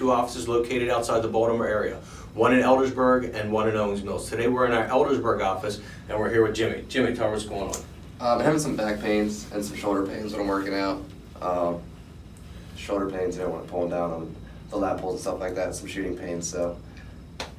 two offices located outside the Baltimore area. One in Eldersburg and one in Owings Mills. Today we're in our Eldersburg office and we're here with Jimmy. Jimmy, tell her what's going on. I'm having some back pains and some shoulder pains when I'm working out. Shoulder pains, when I'm pulling down on the lat pulls and stuff like that, some shooting pains, so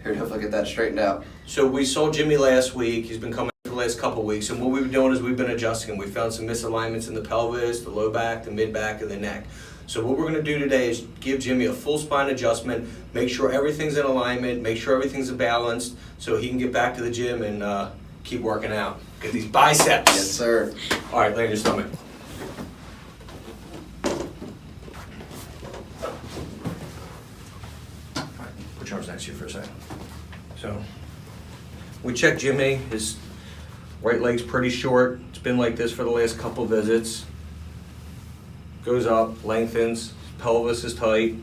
here to hopefully get that straightened out. So we saw Jimmy last week. He's been coming for the last couple of weeks, and what we've been doing is we've been adjusting him. We found some misalignments in the pelvis, the low back, the mid back, and the neck. So what we're going to do today is give Jimmy a full spine adjustment, make sure everything's in alignment, make sure everything's balanced, so he can get back to the gym and keep working out. Get these biceps. Yes, sir. All right, lay on your stomach. All right, put your arms next to you for a second. So we checked Jimmy. His right leg's pretty short. It's been like this for the last couple visits. Goes up, lengthens, pelvis is tight.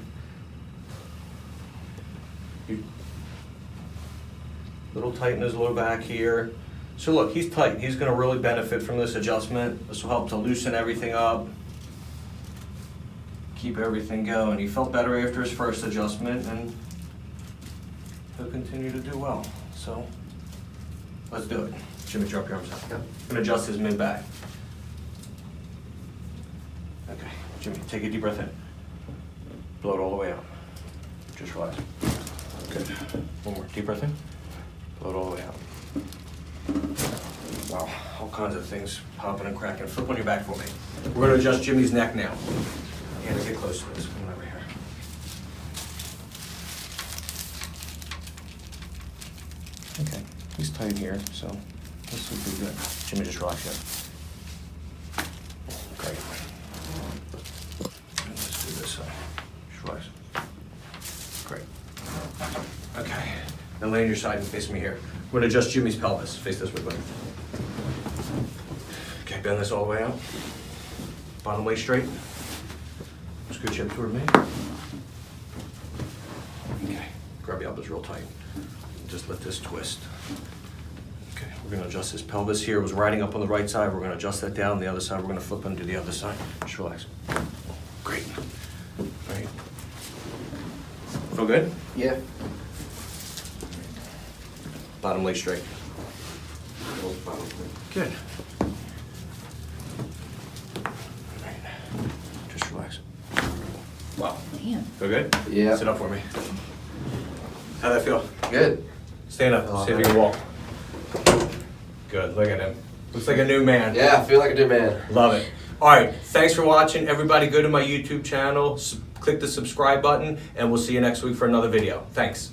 Little tight in his low back here. So look, he's tight. He's gonna really benefit from this adjustment. This will help to loosen everything up, keep everything going. He felt better after his first adjustment and he'll continue to do well. So let's do it. Jimmy, drop your arms out. Yeah. I'm gonna adjust his mid back. Okay, Jimmy, take a deep breath in. Blow it all the way out. Just relax. Good. One more, deep breath in. Blow it all the way out. Wow, all kinds of things popping and cracking. Flip on your back for me. We're gonna adjust Jimmy's neck now. Yeah, get close to this. Come over here. Okay, he's tight here, so this will be good. Jimmy, just relax here. Great. And let's do this side. Just relax. Great. Okay. Now lay on your side and face me here. We're gonna adjust Jimmy's pelvis. Face this way, buddy. Okay, bend this all the way out. Bottom leg straight. Scooch hip toward me. Okay, grab your elbows real tight. Just let this twist. Okay, we're gonna adjust his pelvis here. It was riding up on the right side. We're gonna adjust that down. The other side, we're gonna flip him to the other side. Just relax. Great. All right. Feel good? Yeah. Bottom leg straight. Good. All right. Just relax. Wow. Damn. Feel good? Yeah. Sit up for me. How'd that feel? Good. Stand up. See if you can walk. Good. Look at him. Looks like a new man. Yeah, I feel like a new man. Love it. All right. Thanks for watching. Everybody go to my YouTube channel, click the subscribe button, and we'll see you next week for another video. Thanks.